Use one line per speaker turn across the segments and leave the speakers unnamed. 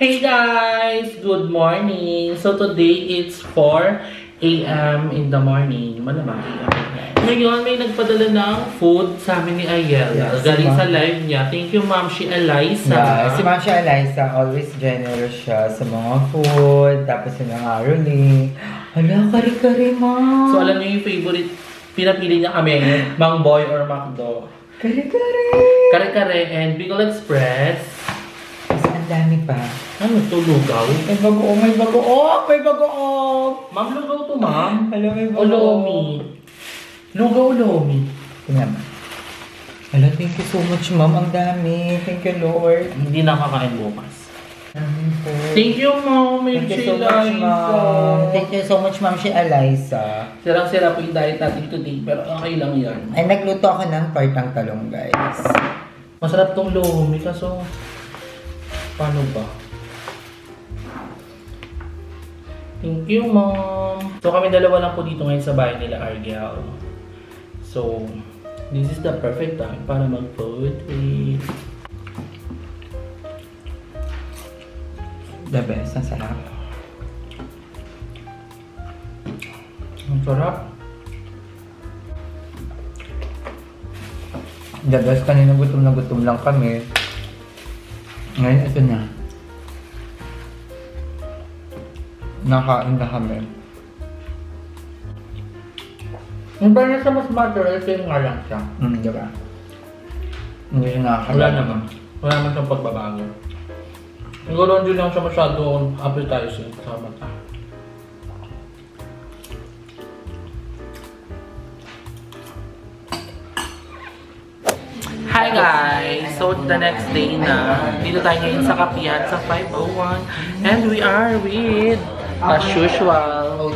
Hey guys! Good morning! So today it's 4 a.m. in the morning. Malamang AM. Ngayon may nagpadala ng food sa amin ni Ayel.
Yes,
galing sa live niya. Thank you Ma'am si Eliza.
Yeah, si Ma'am si Eliza, always generous siya sa mga food. Tapos yung aroli. Hala, kari-kari Ma'am.
So alam niyo yung favorite, pinapili niya kami, Mang Boy or Macdo.
Kari-kari!
Kare-kare and Bicol Express.
Mas ang dami pa.
Ano to, lugaw?
May bagoong, may bagoong, may bagoong!
Ma'am, lugaw to ma'am.
Hala, may
O lomi. Lugaw, lomi.
Tingnan mo. Hala, thank you so much Ma'am. Ang dami. Thank you Lord.
Hindi nakakain bukas. Thank you Ma'am.
Thank you so much Ma'am. Thank you so much Ma'am si Eliza.
Sirang-sira po yung diet natin today, pero okay lang yan.
Ay, nagluto ako ng partang talong guys.
Masarap tong lomi, kaso paano ba? Thank you, Mom. So, kami dalawa lang po dito ngayon sa bahay nila, Argel. So, this is the perfect time para mag-food trip.
The best. Ang sarap.
Ang sarap.
The best. Kanina gutom na gutom lang kami. Ngayon, ito na. Nakain na kami.
Yung ba nasa mas mother, ito yung nga lang siya.
Diba? Hindi siya nakakalaman.
Wala naman. Wala naman siyang pagbabago. Siguro hindi lang siya masyadong appetizing sa mata. Hi guys! So the next day na, dito tayo ngayon sa Kapihan sa 501 and we are with, as usual,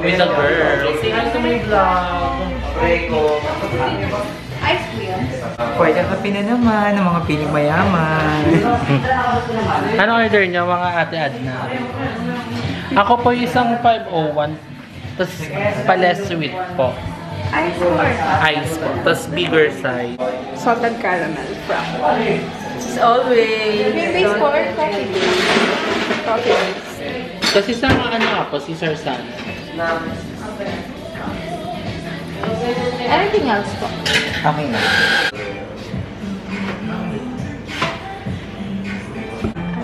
with the girl. Say hi to my vlog!
Ice cream.
Pwede kape na naman ng mga piling mayaman.
Ano order niya mga ate Adna? Ako po isang 501, tapos pa-less sweet po.
Ice cream.
Ice po, tapos bigger size.
Salted caramel from. As always. Cream base for coffee base. Coffee base.
Kasi sa ano nga po, si Sir San.
Anything else po?
Okay na.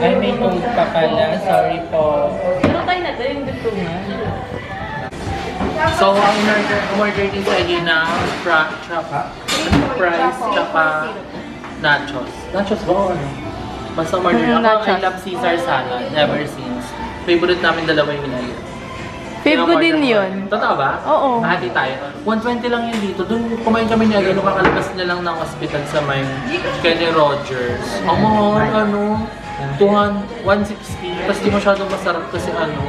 Ay, may note pa pala. Sorry po.
Ano tayo natin yung dutungan?
So, ang order din sa inyo na fries, tsaka nachos. Nachos ba o ano? Basta order. Ako, I
Nachos.
love Caesar salad. Ever since. Favorite namin dalawa yung inayin.
Fave ko din yun.
Totoo ba?
Oo.
Mahati tayo. 120 lang yun dito. Doon kumain kami niya. Gano'n kakalabas niya lang ng hospital sa may Kenny Rogers. Ang mahal, ano, 160. Tapos di masyadong masarap kasi ano,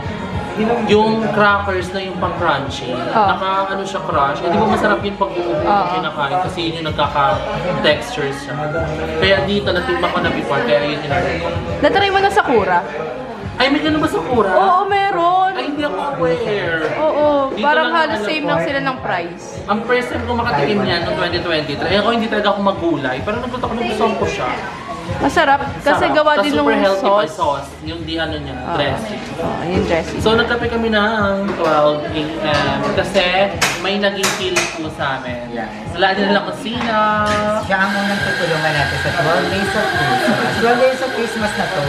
yung crackers na yung pang crunchy. Naka ano siya crush. Eh, di ba masarap yun pag buo kinakain kasi yun yung nagkaka-texture siya. Kaya dito natimba ko na before, kaya yun tinatry ko.
Natry mo na Sakura?
Ay, may ganun ba sa Sakura?
Oo, meron.
Ay, hindi ako aware.
Oo,
Dito
parang
lang
halos
alam
same
ko.
lang sila ng price.
Ang first time ko makatikim niyan noong 2023, ako hindi talaga ako magulay. Pero nagpunta ko ng gusto ko siya.
Masarap kasi
Sarap.
gawa
Tas
din
super
ng
healthy pa
sauce.
sauce. Yung di ano niya, dressing.
Yung dressing.
So nagkape kami ng 12 a.m. Kasi may naging feeling po sa amin.
Yes.
Wala din lang kusina.
Siya ang unang tutulungan natin sa 12 days of Christmas. 12 days of Christmas na to,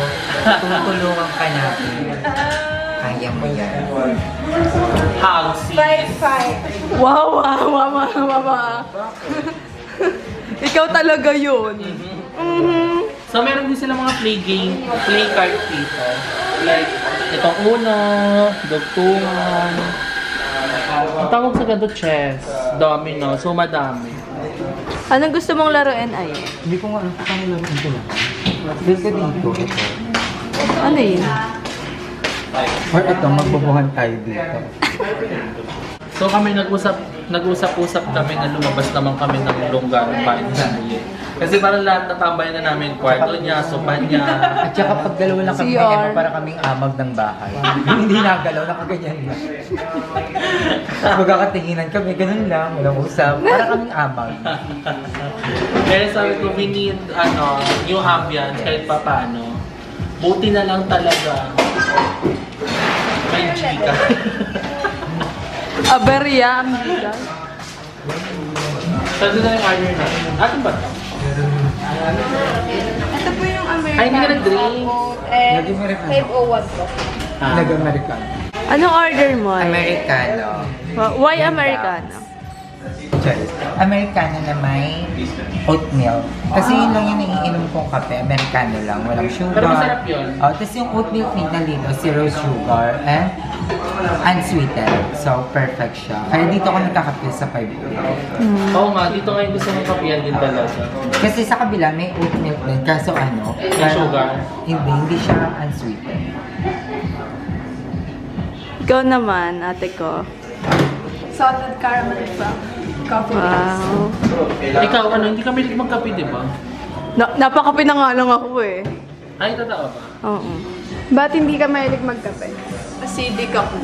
tutulungan ka natin. Kaya mo yan.
How sis?
Wow, mama. Ikaw talaga yun.
So meron din sila mga play card dito. Like, itong uno, dugtungan. Ang tawag sa ganito, chess, domino, so madami.
Anong gusto mong laruin ay?
Hindi ko nga alam kung paano lang ito lang. Dito dito, ito.
Ano yun?
Or ito, magbubuhan tayo dito.
So kami nag-usap-usap kami na lumabas naman kami ng lungga ng bahay ni Samuel. Kasi parang lahat natambayan na namin kwarto niya, sopa niya.
At saka pag dalawa lang kami,
CR.
para kaming amag ng bahay. Hindi nagalaw, nakaganyan lang. Magkakatinginan kami, ganun lang, walang usap. Para kaming amag.
Kaya sabi ko, we need, new ambience kahit pa paano. Buti na lang talaga. May chika.
Aberya, ang bigas.
Saan na yung order natin? Atin ba ito?
Ito po yung American.
Ay, hindi ka nag-drink.
And
Nag-American.
501 po.
Nag-American.
Anong order mo?
Americano.
Why Americano?
Americano na may oatmeal. Kasi yun lang yung naiinom kong kape. Americano lang. Walang sugar.
Pero masarap yun.
Tapos yung oatmeal cream na dito, zero sugar and unsweetened. So, perfect siya. Kaya dito ako nagkakape sa 5
Oo nga, dito ngayon gusto ng kapiyan din talaga.
Kasi sa kabila may oat milk din. Kaso ano?
May
parang-
sugar?
Hindi siya unsweetened.
Ikaw naman, ate ko.
Salted caramel from coffee beans.
Wow.
Ikaw, ano, hindi kami magkape, di ba?
Napakapi na nga lang ako eh.
Ay, totoo ba?
Oo.
Ba't hindi ka mahilig magkape?
Acidic ako.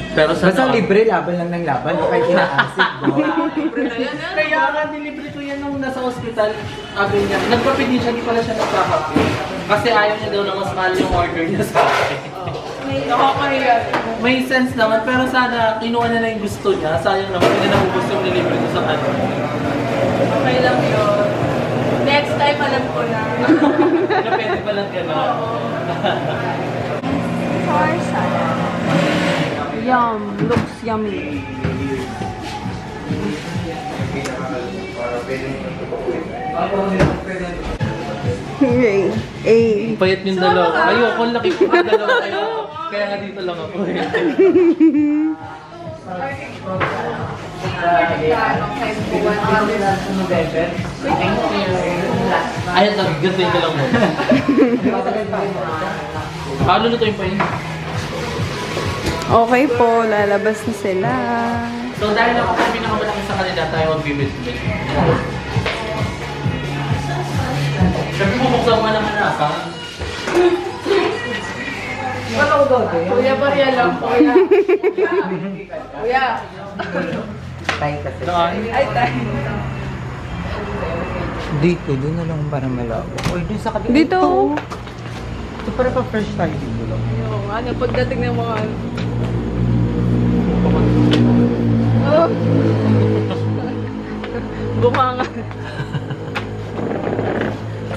Pero sa
Basta libre, laban lang ng laban. Huwag kayo inaasik, no?
Kaya nga, nilibre ko yan nung nasa hospital. Sabi niya, nagkape din siya, di pala siya nagkakape. Kasi ayaw niya daw na mas mahal yung order niya sa akin.
Nakakahiya.
May sense naman, pero sana kinuha niya na yung gusto niya. Sayang naman, hindi na naubos yung nilibre ko sa kanya.
Okay lang yun. Next time, alam ko na.
Na pwede pa lang gano'n.
Sour salad.
Yum. Looks yummy. Eh.
Payat yung dalawa. Ayoko, ang laki ko yung dalawa. Kaya nga dito lang ako eh. Ayun, ganito lang mo. Paano lutuin pa yun?
Okay po, lalabas na sila.
So dahil ako kami pinakamalaki sa kanila, tayo mag-bibit-bit. Siyempre bubuksan mo naman na ka.
Kuya, barya lang. Kuya. Kuya.
Tayo kasi.
Saan?
Ay, tayo.
Dito, doon na lang para malawak. Or doon sa kabila.
Dito.
Ito para pa fresh tayo dito lang.
Yung ano, pagdating ng mga... Oh. Bumanga.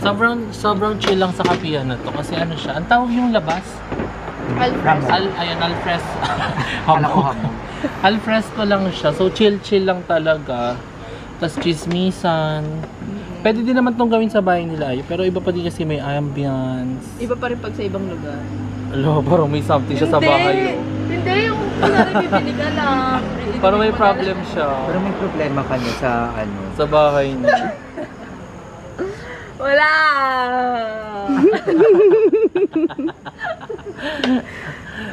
Sobrang chill lang sa kapihan na to kasi ano siya, ang tawag yung labas?
Ramo.
Ayun, alfres.
Kala ko habang.
Alfresco lang siya. So chill lang talaga. Tapos chismisan. Pwede din naman tong gawin sa bahay nila ay, pero iba pa din kasi may ambience.
Iba pa rin pag sa ibang lugar.
Alo, parang may something siya sa bahay.
Hindi, yung kunwari bibili ka lang.
Parang may problem siya
Pero may problema ka niya sa ano.
sa bahay niya.
Wala!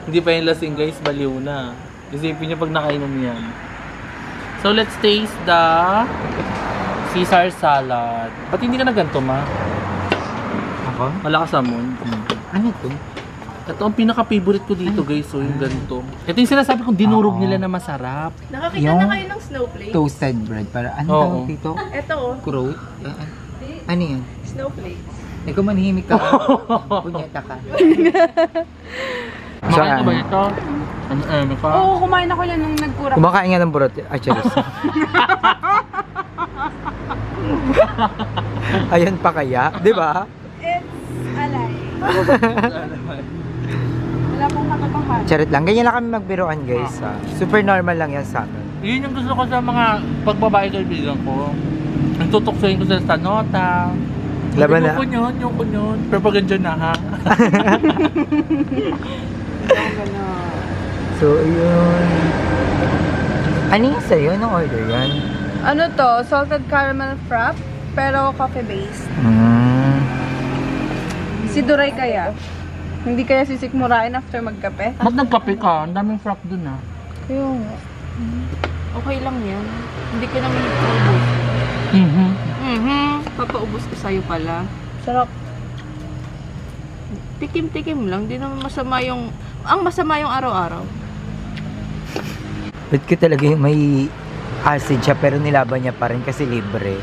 Hindi pa yung lasing guys, baliw na. Isipin niyo pag nakainom yan. So let's taste the Caesar salad. Ba't hindi ka na ganito, ma?
Ako?
Malakas amon.
Ano to?
Ito ang pinaka-favorite ko dito guys, so yung ganito. Ito yung sinasabi kong dinurog nila na masarap.
Nakakita
Yung-
na kayo ng snowflake?
Toasted bread. Para ano
Oo.
tawag dito?
Ito oh,
Croat? Ano yan?
snowflakes.
Ikaw manhimik ka. Punyeta ka.
Makain ka ba ito? Ano ka?
Oo, kumain ako yan nung nagkura.
Kumakain nga ng burot. Charis. Ayun pa kaya? Di ba?
It's alive. Wala pong katotohanan.
Charit lang. Ganyan lang kami magbiroan guys. Super normal lang yan sa amin.
Yun yung gusto ko sa mga pagbabae kaibigan ko. Nagtutuksoyin ko sila sa nota.
Laban na.
Yung kunyon. Pero pag andyan na ha.
So, yun. Ano yung sa'yo? Anong order yan?
Ano to? Salted caramel frap, pero coffee-based. Si Duray kaya? Hindi kaya sisikmurain after magkape?
Ba't nagkape ka? Ang daming frack dun ha.
Yung
Okay lang yan. Hindi ka naman ipaubos. Papaubos ko sa'yo pala.
sarap.
Tikim-tikim lang. Di naman masama yung... Ang masama yung araw-araw.
Ba't ka talaga yung may acid siya pero nilaban niya pa rin kasi libre.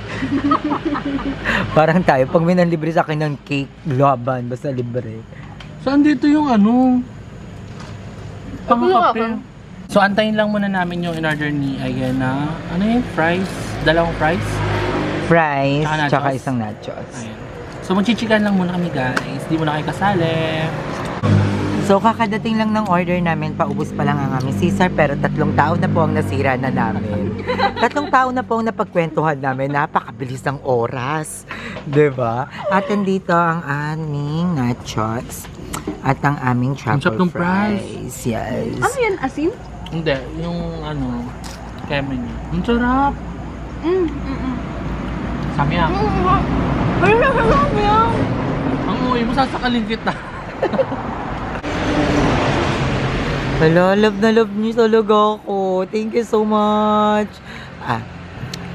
Parang tayo, pag may nanlibre sa akin ng cake, laban, basta libre.
Saan dito yung ano?
Wala
Pangkape. So, antayin lang muna namin yung in-order ni Ayan na, ano yung fries? Dalawang fries?
Fries,
Tsaka nachos.
tsaka isang nachos.
Ayan. So, magchichikan lang muna kami guys. Di muna kayo kasali.
So, kakadating lang ng order namin, paubos pa lang ang aming Caesar, pero 3 taon na po ang nasira na namin. 3 taon na po ang napagkwentuhan namin, napakabilis ng oras. Diba? At nandito ang aming nachos at ang aming
Ang sarap
truffle
ng
fries. Yes.
Ano yan? Asin?
Hindi, yung ano, keme niya. Ang sarap. Samyang.
Ay, sarap yan!
Ang uwi mo, sasakalin kita.
Hala, love na love niyo talaga ako. Thank you so much.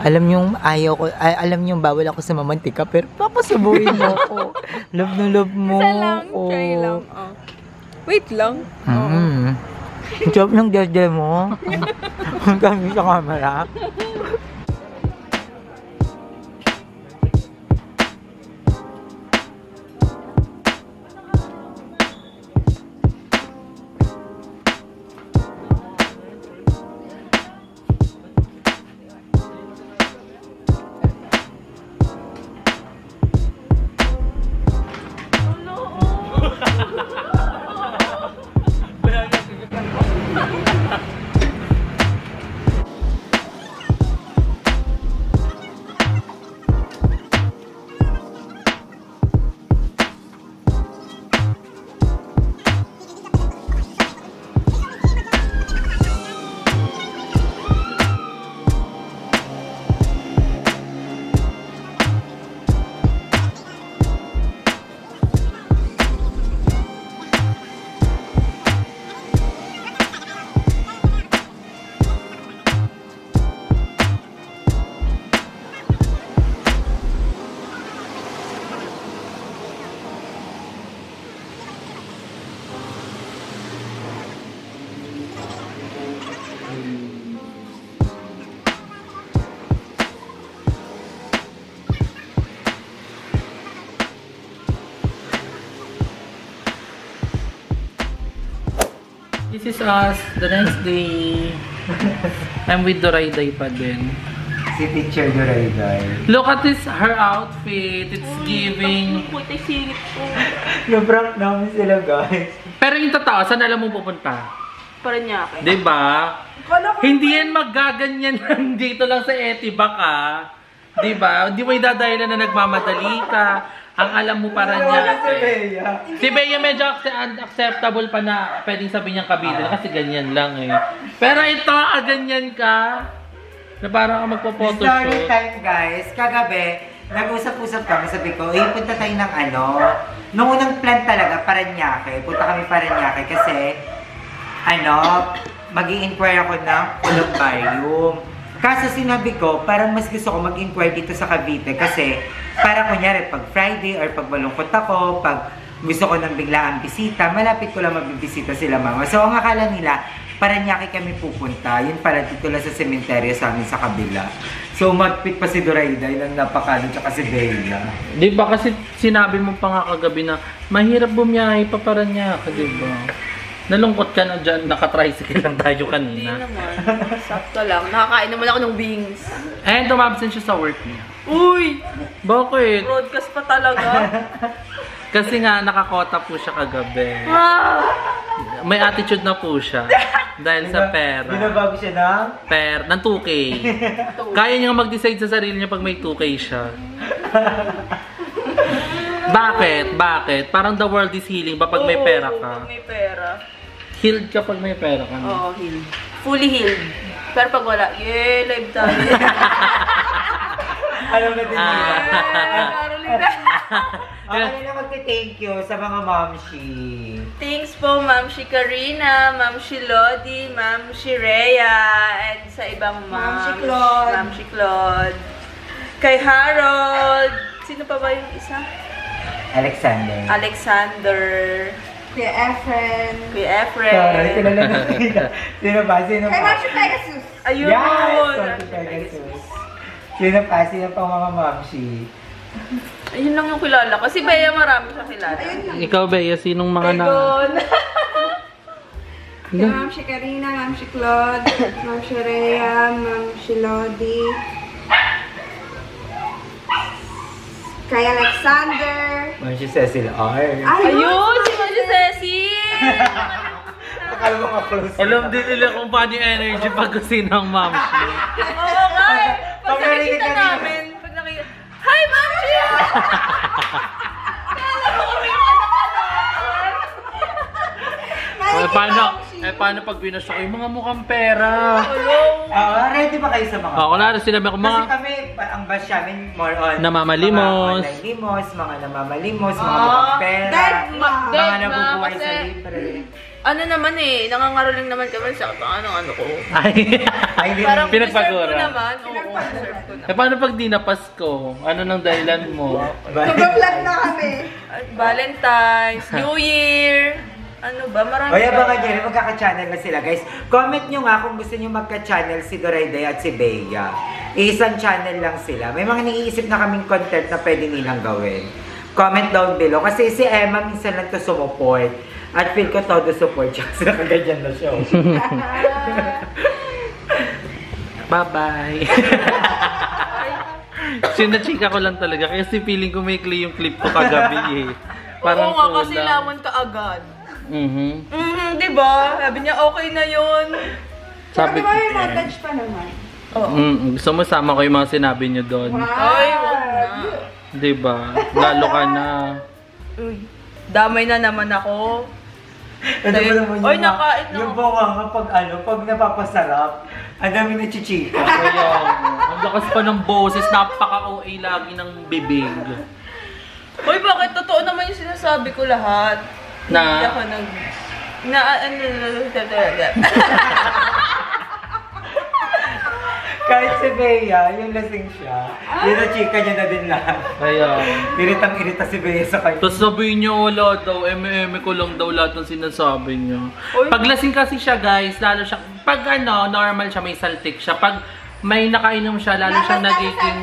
Alam niyo ayaw ko, alam niyo bawal ako sa mamantika, pero papasubuhin mo ako. Love na love mo
Isa lang,
ako.
try lang. Oh. Wait lang.
Job ng dede mo. Ang dami sa camera.
This is us, the next day. I'm with Dorayday pa din.
Si Teacher Dorayday.
Look at this, her outfit. It's giving.
Puti singit ko.
Na-prank namin sila, guys.
Pero yung totoo, saan alam mo pupunta?
Paranaque.
Diba? Hindi yan maggaganyan lang dito lang sa Etiba ka. Diba? Hindi mo idadahilan na nagmamadali ka. Ang alam mo Paranaque. Si Bea medyo unacceptable pa na pwedeng sabihin niyang kabida kasi ganyan lang eh. Pero ito, ganyan ka. Na parang ka
Story
magpo-photoshoot.
time, guys. Kagabi, nag-usap-usap kami. Sabi ko, punta tayo ng ano. Nung unang plan talaga, Paranaque. Punta kami Paranaque kasi, mag-i-inquire ako ng columbarium. Kaso sinabi ko, parang mas gusto ko mag-inquire dito sa Cavite kasi para kunyari pag Friday or pag malungkot ako, pag gusto ko ng biglaang bisita, malapit ko lang mabibisita sila mama. So ang akala nila, Paranaque kami pupunta. Yun pala dito lang sa sementeryo sa amin sa kabila. So magpit pa si Dorayday ng napakano tsaka si Bea.
Di ba kasi sinabi mo pa nga kagabi na mahirap bumiyahe pa Paranaque, di ba? Nalungkot ka na dyan, naka-tricycle lang tayo
Hindi
kanina.
naman. Sakto lang. Nakakain naman ako ng wings.
And tumabsent siya sa work niya.
Uy!
Bakit?
Broadcast pa talaga.
Kasi nga nakakota po siya kagabi.
Ah!
May attitude na po siya. Dahil sa pera.
Binabago siya ng?
Ng 2K. Kaya niya mag-decide sa sarili niya pag may 2K siya. Bakit? Bakit? Parang the world is healing ba pag may pera ka?
Pag may pera.
Healed ka pag may pera ka.
Oo, healed. Fully healed. Pero pag wala, live tayo.
Alam na din nila.
Caroline.
Ako na magte-thank you sa mga mamshi.
Thanks po, Ma'am Shi Karina, Ma'am Shi Lodi, Ma'am Shi Rhea, and sa ibang
Ma'am Shi
moms.
Claude.
Ma'am Shi Claude. Kay Harold. Sino pa ba yung isa?
Alexander.
Alexander. Kuya Efren.
Sorry,
Efren.
kilala na sila. Sino pa? Sino
Kay
pa?
Mamshi Pegasus.
Ayun! Yes! Sorry, Pegasus. Sino pa? Sino pa mga mamshi?
Ayun lang yung kilala ko. Si Bea marami siya kilala.
Ikaw, Bea, sinong mga na...
Si Mamshi Karina, Mamshi Claude, Mamshi Rhea, Mamshi Lodi. Kay Alexander.
Mamshi Cecil R.
Ayun! Si Mamshi Ceci!
Akala mo nga close.
Alam din nila kung paano yung energy pag sino ang mamshi.
Oo nga eh! Pag nakikita namin, pag nakikita, Hi, Mamshi! Kala mo kami yung
Paano pag binasya ko yung mga mukhang pera?
Ready ba kayo sa mga
Kunwari sila may
Kasi
mga
kami, ang bash namin more on
namamalimos.
mga online limos, mga namamalimos, mga mukhang pera, mga nabubuhay sa libre.
Ano naman eh, nangangaroling naman kami sa ano ko.
Ay,
Ay,
Parang
pinagpagura.
deserve ko naman. Oo, deserve ko naman.
paano pag di na Pasko? Ano nang dahilan mo?
Nag-vlog na kami. Valentine's, New Year. Ano ba? Marami
O abangan nyo rin, magkaka-channel na sila guys. Comment nyo nga kung gusto nyo magka-channel si Dorayday at si Bea. Isang channel lang sila. May mga naiisip na kaming content na pwede nilang gawin. Comment down below. Kasi si Emma minsan lang to sumuport. At feel ko todo support siya. Kasi nakaganyan na siya.
Bye-bye. Sinachika ko lang talaga kasi feeling ko may yung clip ko kagabi eh.
Oo nga, kasi
kulang.
laman ka agad.
Diba?
Sabi niya, okay na yun.
Sabi ko.
may montage pa naman. Oo.
Gusto mo sama ko yung mga sinabi niyo doon.
Ay, wag na.
Diba? Lalo ka na.
Uy, damay na naman ako.
Ito mo naman
Oy, nakain na
yung
ako.
bunga nga pag napapasarap, ang dami na chichika.
Kaya, ang lakas pa ng boses, napaka-OA lagi ng bibig.
Uy, bakit totoo naman yung sinasabi ko lahat?
Na?
Hindi ako
Kahit si Bea, yung lasing siya, yun na chika niya na din lahat.
Kaya,
Iritang-irita si Bea sa kanya.
tapos sabihin niya wala daw, eme ko lang daw lahat ng sinasabi niya.
Uy.
Pag lasing kasi siya guys, lalo siya, pag normal siya, may saltik siya. Pag may nakainom siya, lalo siyang nagiging,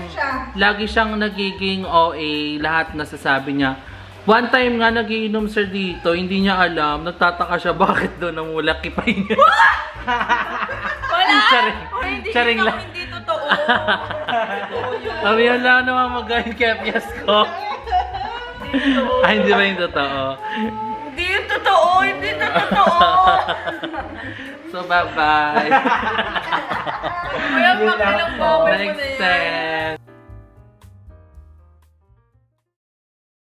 lagi siyang nagiging OA, lahat nasasabi niya. One time nga nagiinom sir dito, hindi niya alam, nagtataka siya bakit doon namula kipay niya.
Wala!
Charing.
Uy, hindi
Charing
yun
lang.
Hindi totoo. Totoo yun.
Sabi yan lang naman magaling kepyas ko. Ay, hindi ba yung totoo?
Hindi yun totoo. Hindi na totoo.
So, bye-bye.
Kaya pakilang bobel mo na
Next
yan.
time.